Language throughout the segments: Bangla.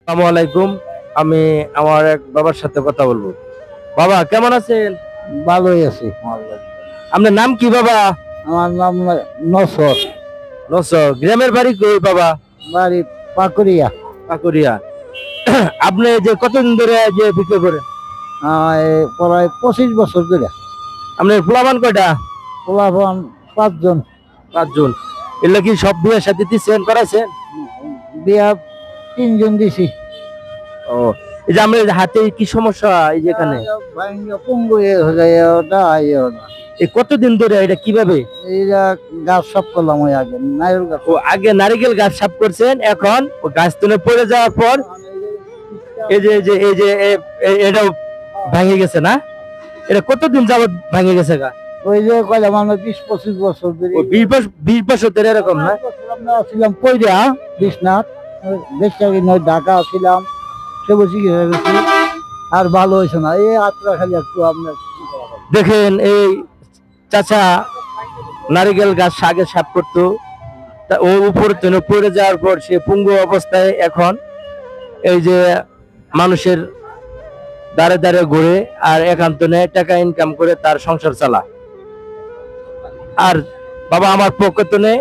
আসসালামু আলাইকুম। আমি আমার এক বাবার সাথে কথা বলবো। বাবা কেমন আছেন? ভালোই আছি। আপনার নাম কি বাবা? আমার নাম নসর, নসর। গ্রামের বাড়ি কই বাবা? বাড়ি পাকুড়িয়া। পাকুড়িয়া। আপনি যে কতদিন ধরে যে বিক্রি করেন? প্রায় 25 বছর ধরে। আপনার পোলাপান কয়টা? পোলাপান 5 জন। 5 জন। এগুলো কি সব বিয়ের সাথে দিচ্ছেন করাইছেন? বিয়া 3 জন দিছি। ও, এই যে আমরা হাতে কি সমস্যা এই যে এখানে? পঙ্গু হয়ে যায় ওটা না। এই কতদিন ধরে এটা কিভাবে? এইটা গাছ সব করলাম ওই আগে নারকেল গাছ। ও আগে নারিকেল গাছ সাফ করছেন, এখন ও গাছ তুলে পড়ে যাওয়ার পর এটাও ভেঙে গেছে না? এটা কতদিন যাবত ভেঙে গেছে গা? ওই যে কয়লাম আমরা 20-25 বছর ধরে। ও 20 বছর ধরে এরকম না? আমরা ছিলাম কইরা বিশ্বনাথ, দেশটাকে নয় ঢাকা ছিলাম, সে বসে গেছি। আর ভালো হয়েছে না, এই আত্রা খালি একটু আপনার দেখেন এই চাচা নারিকেল গাছ আগে সাফ করতো, তা ও উপর থেকে পড়ে যাওয়ার পর সে পঙ্গু অবস্থায় এখন এই যে মানুষের দাঁড়ে দাঁড়ে ঘুরে আর একান্ত নেয়, টাকা ইনকাম করে তার সংসার চালা। আর বাবা আমার পক্ষ থেকে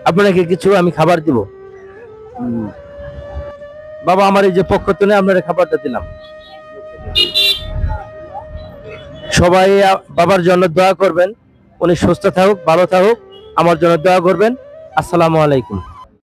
আপনাকে কিছু আমি খাবার দিব। বাবা আমার এই যে পক্ষ থেকে আপনারা খাবারটা দিলাম। সবাই বাবার জন্য দোয়া করবেন, উনি সুস্থ থাকুক, ভালো থাকুক, আমার জন্য দোয়া করবেন। আসসালামু আলাইকুম।